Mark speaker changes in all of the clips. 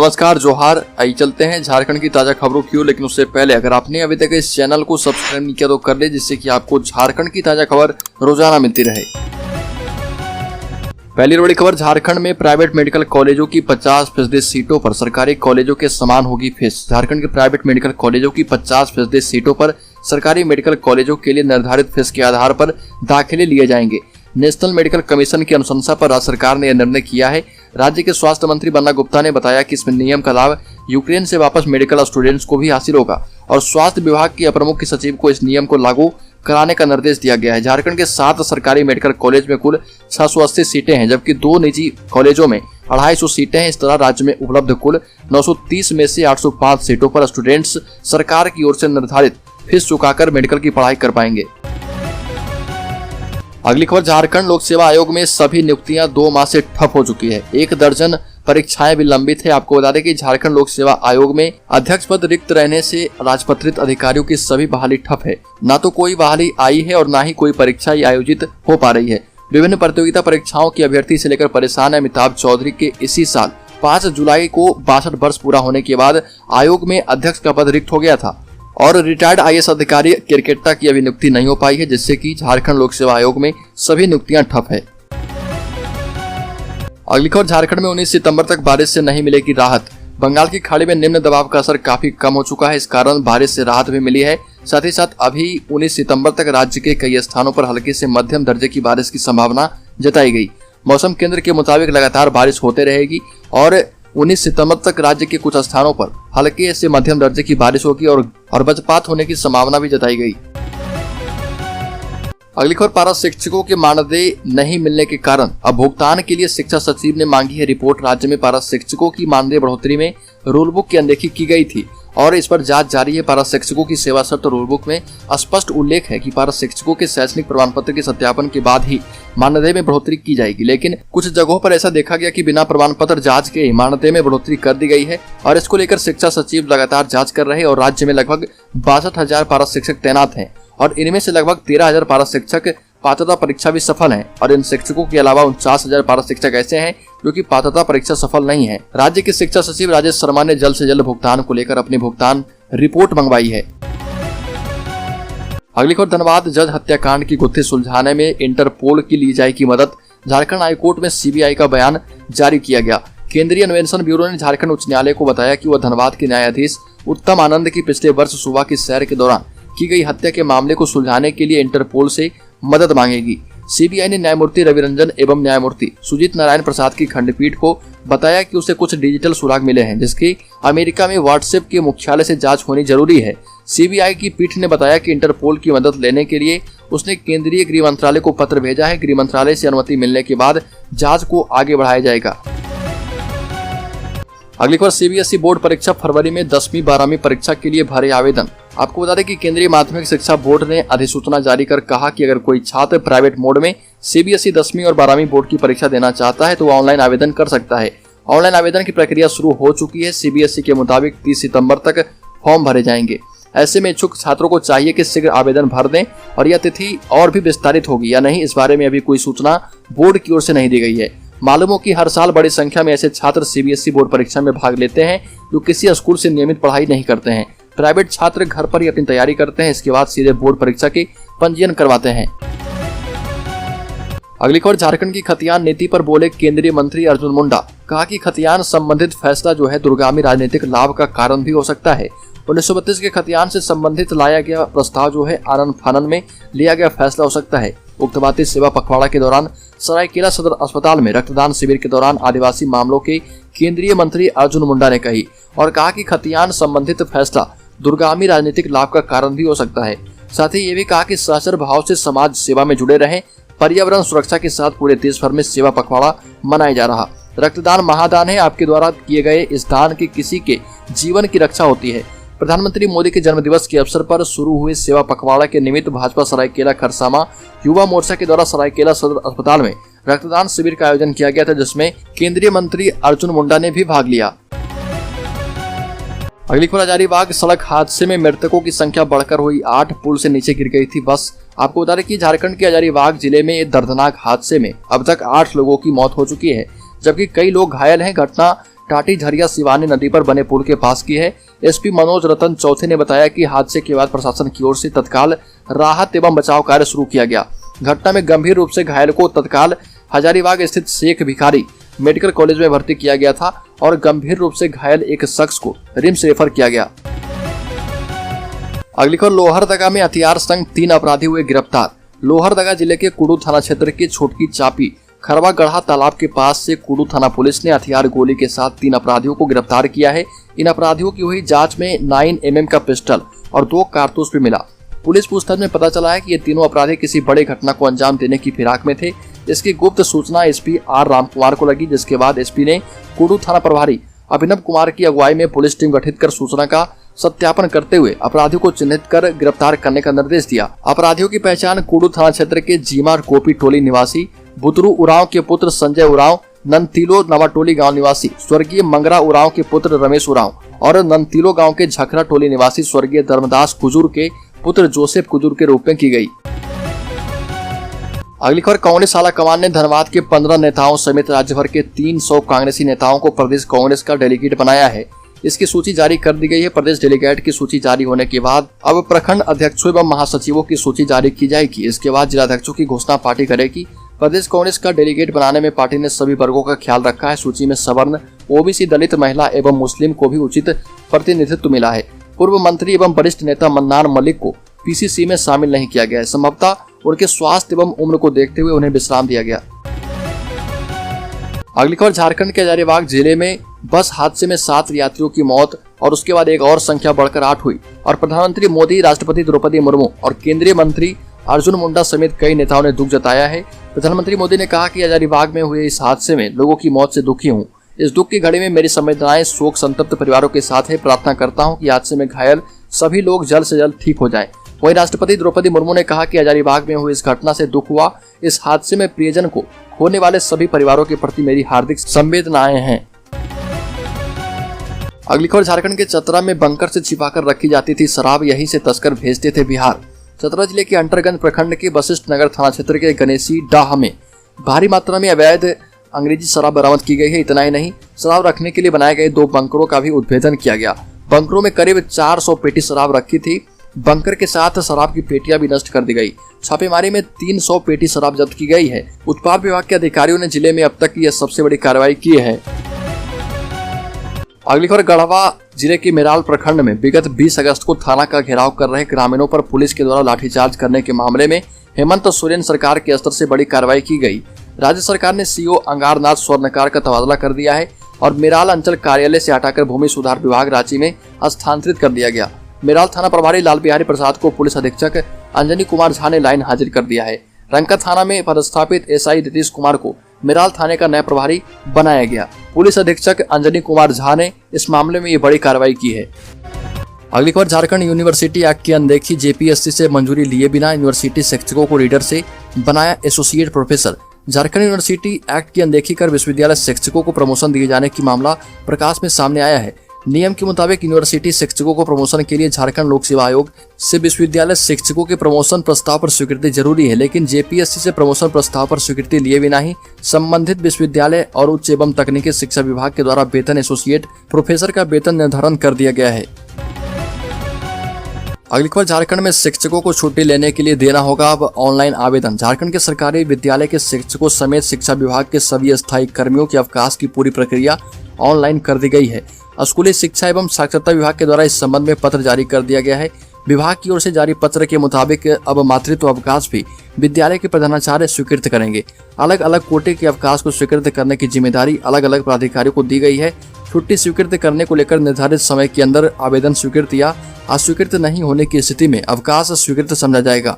Speaker 1: नमस्कार, जोहार। आइए चलते हैं झारखंड की ताजा खबरों की ओर। लेकिन उससे पहले अगर आपने अभी तक इस चैनल को सब्सक्राइब नहीं किया तो कर ले, जिससे कि आपको झारखंड की ताजा खबर रोजाना मिलती रहे। पहली बड़ी खबर, झारखंड में प्राइवेट मेडिकल कॉलेजों की 50% सीटों पर सरकारी कॉलेजों के समान होगी फीस। झारखंड के प्राइवेट मेडिकल कॉलेजों की 50% सीटों पर सरकारी मेडिकल कॉलेजों के लिए निर्धारित फीस के आधार पर दाखिले लिए जाएंगे। नेशनल मेडिकल कमीशन की अनुशंसा पर राज्य सरकार ने यह निर्णय किया है। राज्य के स्वास्थ्य मंत्री बन्ना गुप्ता ने बताया कि इस नियम का लाभ यूक्रेन से वापस मेडिकल स्टूडेंट्स को भी हासिल होगा और स्वास्थ्य विभाग के अपर मुख्य सचिव को इस नियम को लागू कराने का निर्देश दिया गया है। झारखंड के 7 सरकारी मेडिकल कॉलेज में कुल 680 सीटें हैं, जबकि 2 निजी कॉलेजों में 250 सीटें हैं। इस तरह राज्य में उपलब्ध कुल 930 में से 805 सीटों पर स्टूडेंट्स सरकार की ओर से निर्धारित फीस चुकाकर मेडिकल की पढ़ाई कर पाएंगे। अगली खबर, झारखंड लोक सेवा आयोग में सभी नियुक्तियां 2 माह से ठप हो चुकी है। 1 दर्जन परीक्षाएं भी लंबित है। आपको बता दें कि झारखंड लोक सेवा आयोग में अध्यक्ष पद रिक्त रहने से राजपत्रित अधिकारियों की सभी बहाली ठप है। न तो कोई बहाली आई है और न ही कोई परीक्षा आयोजित हो पा रही है। विभिन्न प्रतियोगिता परीक्षाओं की अभ्यर्थी से लेकर परेशान है। अमिताभ चौधरी के इसी साल 5 जुलाई को 62 वर्ष पूरा होने के बाद आयोग में अध्यक्ष का पद रिक्त हो गया था और रिटायर्ड IAS अधिकारी क्रिकेटा की अभी नियुक्ति नहीं हो पाई है, जिससे कि झारखंड लोक सेवा आयोग में सभी नियुक्तियां ठप है। अगली खबर, झारखंड में 19 सितंबर तक बारिश से नहीं मिलेगी राहत। बंगाल की खाड़ी में निम्न दबाव का असर काफी कम हो चुका है, इस कारण बारिश से राहत भी मिली है। साथ ही साथ अभी 19 सितंबर तक राज्य के कई स्थानों पर हल्की से मध्यम दर्जे की बारिश की संभावना जताई गई। मौसम केंद्र के मुताबिक लगातार बारिश होते रहेगी और 19 सितंबर तक राज्य के कुछ स्थानों पर हल्के से मध्यम दर्जे की बारिश होगी और वज्रपात होने की संभावना भी जताई गई। अगली खबर, पारा शिक्षकों के मानदेय नहीं मिलने के कारण अब भुगतान के लिए शिक्षा सचिव ने मांगी है रिपोर्ट। राज्य में पारा शिक्षकों की मानदेय बढ़ोतरी में रूल बुक की अनदेखी की गई थी और इस पर जांच जारी है। पारा शिक्षकों की सेवा शर्त रूल बुक में स्पष्ट उल्लेख है कि पारा शिक्षकों के शैक्षणिक प्रमाण पत्र के सत्यापन के बाद ही मानदेय में बढ़ोतरी की जाएगी, लेकिन कुछ जगहों पर ऐसा देखा गया कि बिना प्रमाण पत्र जांच के ही मानदेय में बढ़ोतरी कर दी गई है और इसको लेकर शिक्षा सचिव लगातार जांच कर रहे हैं। और राज्य में लगभग 62,000 पारा शिक्षक तैनात हैं और इनमें से लगभग 13,000 पारा शिक्षक पात्रता परीक्षा भी सफल हैं और इन शिक्षकों के अलावा 49,000 पारा शिक्षक ऐसे हैं जो कि पात्रता परीक्षा सफल नहीं है। राज्य के शिक्षा सचिव राजेश शर्मा ने जल्द से जल्द भुगतान को लेकर अपनी भुगतान रिपोर्ट मंगवाई है। अगली खबर, धनबाद जज हत्याकांड की गुत्थी सुलझाने में इंटरपोल की ली जाएगी मदद। झारखंड हाईकोर्ट में CBI का बयान जारी किया गया। केंद्रीय अन्वेषण ब्यूरो ने झारखंड उच्च न्यायालय को बताया कि वह धनबाद के न्यायाधीश उत्तम आनंद की पिछले वर्ष सुबह की सैर के दौरान की गई हत्या के मामले को सुलझाने के लिए इंटरपोल से मदद मांगेगी। CBI ने न्यायमूर्ति रवि रंजन एवं न्यायमूर्ति सुजीत नारायण प्रसाद की खंडपीठ को बताया कि उसे कुछ डिजिटल सुराग मिले हैं जिसकी अमेरिका में व्हाट्सएप के मुख्यालय से जांच होनी जरूरी है। CBI की पीठ ने बताया कि इंटरपोल की मदद लेने के लिए उसने केंद्रीय गृह मंत्रालय को पत्र भेजा है। गृह मंत्रालय से अनुमति मिलने के बाद जांच को आगे बढ़ाया जाएगा। अगली खबर, CBSE बोर्ड परीक्षा फरवरी में 10वीं 12वीं परीक्षा के लिए भरे आवेदन। आपको बता दें कि केंद्रीय माध्यमिक शिक्षा बोर्ड ने अधिसूचना जारी कर कहा कि अगर कोई छात्र प्राइवेट मोड में CBSE 10वीं और 12वीं बोर्ड की परीक्षा देना चाहता है तो वह ऑनलाइन आवेदन कर सकता है। ऑनलाइन आवेदन की प्रक्रिया शुरू हो चुकी है। CBSE के मुताबिक 30 सितंबर तक फॉर्म भरे जाएंगे। ऐसे में इच्छुक छात्रों को चाहिए कि शीघ्र आवेदन भर दें और यह तिथि और भी विस्तारित होगी या नहीं, इस बारे में अभी कोई सूचना बोर्ड की ओर से नहीं दी गई है। मालूम हो कि हर साल बड़ी संख्या में ऐसे छात्र CBSE बोर्ड परीक्षा में भाग लेते हैं जो किसी स्कूल से नियमित पढ़ाई नहीं करते हैं। प्राइवेट छात्र घर पर ही अपनी तैयारी करते हैं, इसके बाद सीधे बोर्ड परीक्षा की पंजीयन करवाते हैं। अगली खबर, झारखंड की खतियान नीति पर बोले केंद्रीय मंत्री अर्जुन मुंडा। कहा कि खतियान संबंधित फैसला जो है दूरगामी राजनीतिक लाभ का कारण भी हो सकता है। 1932 के खतियान से संबंधित लाया गया प्रस्ताव जो है आनन फानन में लिया गया फैसला हो सकता है। उक्त बातें सेवा पखवाड़ा के दौरान सरायकेला सदर अस्पताल में रक्तदान शिविर के दौरान आदिवासी मामलों के केंद्रीय मंत्री अर्जुन मुंडा ने कही और कहा कि खतियान संबंधित फैसला दूरगामी राजनीतिक लाभ का कारण भी हो सकता है। साथ ही ये भी कहा कि सहचर भाव से समाज सेवा में जुड़े रहें। पर्यावरण सुरक्षा के साथ पूरे देश भर में सेवा पखवाड़ा मनाया जा रहा। रक्तदान महादान है, आपके द्वारा किए गए इस दान की किसी के जीवन की रक्षा होती है। प्रधानमंत्री मोदी के जन्मदिवस के अवसर पर शुरू हुए सेवा पखवाड़ा के निमित्त भाजपा सरायकेला खरसामा युवा मोर्चा के द्वारा सरायकेला सदर अस्पताल में रक्तदान शिविर का आयोजन किया गया था, जिसमें केंद्रीय मंत्री अर्जुन मुंडा ने भी भाग लिया। अगली खबर, हजारीबाग सड़क हादसे में मृतकों की संख्या बढ़कर हुई 8। पुल से नीचे गिर गई थी बस। आपको बता दें कि झारखंड के हजारीबाग जिले में दर्दनाक हादसे में अब तक 8 लोगों की मौत हो चुकी है, जबकि कई लोग घायल हैं। घटना टाटी झरिया सिवानी नदी पर बने पुल के पास की है। एसपी मनोज रतन चौथे ने बताया कि हादसे के बाद प्रशासन की ओर से तत्काल राहत एवं बचाव कार्य शुरू किया गया। घटना में गंभीर रूप से घायल को तत्काल हजारीबाग स्थित शेख भिखारी मेडिकल कॉलेज में भर्ती किया गया था और गंभीर रूप से घायल एक शख्स को रिम्स रेफर किया गया। अगली खबर, लोहरदगा में हथियार संग 3 अपराधी हुए गिरफ्तार। लोहरदगा जिले के कुडू थाना क्षेत्र के छोटकी चापी खरवा गढ़ा तालाब के पास से कुडू थाना पुलिस ने हथियार गोली के साथ 3 अपराधियों को गिरफ्तार किया है। इन अपराधियों की हुई जांच में 9 mm का पिस्टल और 2 कारतूस भी मिला। पुलिस पूछताछ में पता चला है कि ये तीनों अपराधी किसी बड़े घटना को अंजाम देने की फिराक में थे। इसकी गुप्त सूचना एसपी आर रामकुमार को लगी, जिसके बाद एसपी ने कुडू थाना प्रभारी अभिनव कुमार की अगुवाई में पुलिस टीम गठित कर सूचना का सत्यापन करते हुए अपराधियों को चिन्हित कर गिरफ्तार करने का निर्देश दिया। अपराधियों की पहचान कुडू थाना क्षेत्र के जीमा कोपी टोली निवासी बुतरू उरांव के पुत्र संजय उरांव, ननतीलो नवाटोली गांव निवासी स्वर्गीय मंगरा उरांव के पुत्र रमेश उरांव और ननतीलो गांव के झखरा टोली निवासी स्वर्गीय धर्मदास कुजूर के पुत्र जोसेफ कुजूर के रूप में की गई। अगली खबर, कांग्रेस आला कमान ने धनबाद के 15 नेताओं समेत राज्य भर के 300 कांग्रेसी नेताओं को प्रदेश कांग्रेस का डेलीगेट बनाया है। इसकी सूची जारी कर दी गई है। प्रदेश डेलीगेट की सूची जारी होने के बाद अब प्रखंड अध्यक्षों एवं महासचिवों की सूची जारी की जाएगी। इसके बाद जिलाध्यक्षों की घोषणा पार्टी करेगी। प्रदेश कांग्रेस का डेलीगेट बनाने में पार्टी ने सभी वर्गों का ख्याल रखा है। सूची में सवर्ण, ओबीसी, दलित, महिला एवं मुस्लिम को भी उचित प्रतिनिधित्व मिला है। पूर्व मंत्री एवं वरिष्ठ नेता मन्नान मलिक को पीसीसी में शामिल नहीं किया गया है। संभवतः उनके स्वास्थ्य एवं उम्र को देखते हुए उन्हें विश्राम दिया गया। अगली खबर, झारखंड के हजारीबाग जिले में बस हादसे में 7 यात्रियों की मौत और उसके बाद एक और संख्या बढ़कर 8 हुई और प्रधानमंत्री मोदी, राष्ट्रपति द्रौपदी मुर्मू और केंद्रीय मंत्री अर्जुन मुंडा समेत कई नेताओं ने दुख जताया है। प्रधानमंत्री मोदी ने कहा कि हजारीबाग में हुए इस हादसे में लोगों की मौत से दुखी हूँ। इस दुख की घड़ी में मेरी संवेदनाएं शोक संतप्त परिवारों के साथ है। प्रार्थना करता हूँ कि हादसे में घायल सभी लोग जल्द से जल्द ठीक हो जाएं। वहीं राष्ट्रपति द्रौपदी मुर्मू ने कहा कि हजारीबाग में हुई इस घटना से दुख हुआ। इस हादसे में प्रियजन को खोने वाले सभी परिवारों के प्रति मेरी हार्दिक संवेदनाएं हैं। अगली खबर, झारखंड के चतरा में बंकर से छिपाकर रखी जाती थी शराब, यहीं से तस्कर भेजते थे बिहार। चतरा जिले के अंटरगंज प्रखंड के वशिष्ठ नगर थाना क्षेत्र के गणेशी डाह में भारी मात्रा में अवैध अंग्रेजी शराब बरामद की गई है। इतना ही नहीं, शराब रखने के लिए बनाए गए 2 बंकरों का भी उद्भेदन किया गया। बंकरों में करीब 400 पेटी शराब रखी थी। बंकर के साथ शराब की पेटियां भी नष्ट कर दी गई। छापेमारी में 300 पेटी शराब जब्त की गई है। उत्पाद विभाग के अधिकारियों ने जिले में अब तक की यह सबसे बड़ी कार्रवाई की है। अगली खबर, गढ़वा जिले के मेराल प्रखंड में विगत 20 अगस्त को थाना का घेराव कर रहे ग्रामीणों पर पुलिस के द्वारा लाठीचार्ज करने के मामले में हेमंत सोरेन सरकार के स्तर से बड़ी कार्रवाई की गई। राज्य सरकार ने सीओ अंगारनाथ स्वर्णकार का तबादला कर दिया है और मेराल अंचल कार्यालय से हटाकर भूमि सुधार विभाग रांची में स्थानांतरित कर दिया गया। मेराल थाना प्रभारी लाल बिहारी प्रसाद को पुलिस अधीक्षक अंजनी कुमार झा ने लाइन हाजिर कर दिया है। रंका थाना में पदस्थापित एसआई नीतीश कुमार को मेराल थाने का नया प्रभारी बनाया गया। पुलिस अधीक्षक अंजनी कुमार झा ने इस मामले में ये बड़ी कार्रवाई की है। अगली खबर, झारखंड यूनिवर्सिटी एक्ट की अनदेखी, जेपीएससी से मंजूरी लिए बिना यूनिवर्सिटी शिक्षकों को रीडर से बनाया associate professor. Jharkhand university act की अनदेखी कर विश्वविद्यालय शिक्षकों को प्रमोशन दिए जाने की मामला प्रकाश में सामने आया है। नियम के मुताबिक यूनिवर्सिटी शिक्षकों को प्रमोशन के लिए झारखंड लोक सेवा आयोग से विश्वविद्यालय शिक्षकों के प्रमोशन प्रस्ताव पर स्वीकृति जरूरी है, लेकिन जेपीएससी से प्रमोशन प्रस्ताव पर स्वीकृति लिए बिना ही संबंधित विश्वविद्यालय और उच्च एवं तकनीकी शिक्षा विभाग के द्वारा वेतन एसोसिएट प्रोफेसर का वेतन निर्धारण कर दिया गया है। अगली खबर, झारखंड में शिक्षकों को छुट्टी लेने के लिए देना होगा अब ऑनलाइन आवेदन। झारखंड के सरकारी विद्यालय के शिक्षकों समेत शिक्षा विभाग के सभी स्थायी कर्मियों के अवकाश की पूरी प्रक्रिया ऑनलाइन कर दी गई है। स्कूली शिक्षा एवं साक्षरता विभाग के द्वारा इस संबंध में पत्र जारी कर दिया गया है। विभाग की ओर से जारी पत्र के मुताबिक अब मातृत्व अवकाश भी विद्यालय के प्रधानाचार्य स्वीकृत करेंगे। अलग अलग कोटे के अवकाश को स्वीकृत करने की जिम्मेदारी अलग अलग प्राधिकारियों को दी गई है। छुट्टी स्वीकृत करने को लेकर निर्धारित समय के अंदर आवेदन स्वीकृत या अस्वीकृत नहीं होने की स्थिति में अवकाश स्वीकृत समझा जाएगा।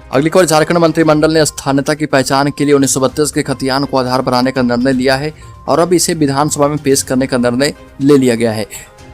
Speaker 1: अगली खबर, झारखंड मंत्रिमंडल ने स्थानीयता की पहचान के लिए 1932 के खतियान को आधार बनाने का निर्णय लिया है और अब इसे विधानसभा में पेश करने का निर्णय ले लिया गया है।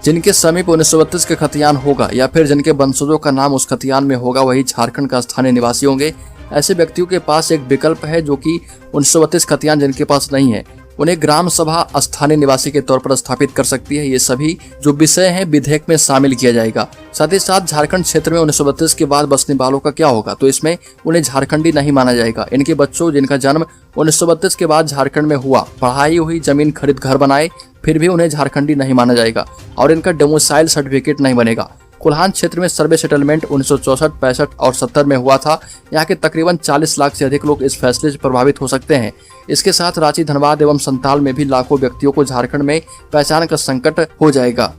Speaker 1: जिनके समीप 1932 का खतियान होगा या फिर जिनके वंशजों का नाम उस खतियान में होगा वही झारखंड का स्थानीय निवासी होंगे। ऐसे व्यक्तियों के पास एक विकल्प है जो कि 1932 खतियान जिनके पास नहीं है उन्हें ग्राम सभा स्थानीय निवासी के तौर पर स्थापित कर सकती है। ये सभी जो विषय हैं विधेयक में शामिल किया जाएगा। साथ ही साथ झारखंड क्षेत्र में 1932 के बाद बसने वालों का क्या होगा, तो इसमें उन्हें झारखंडी नहीं माना जाएगा। इनके बच्चों जिनका जन्म 1932 के बाद झारखंड में हुआ, पढ़ाई हुई, जमीन खरीद घर बनाए, फिर भी उन्हें झारखंडी नहीं माना जाएगा और इनका डोमिसाइल सर्टिफिकेट नहीं बनेगा। कोल्हान क्षेत्र में सर्वे सेटलमेंट 1964, 65 और 70 में हुआ था। यहाँ के तकरीबन 40 लाख से अधिक लोग इस फैसले से प्रभावित हो सकते हैं। इसके साथ रांची, धनबाद एवं संताल में भी लाखों व्यक्तियों को झारखंड में पहचान का संकट हो जाएगा।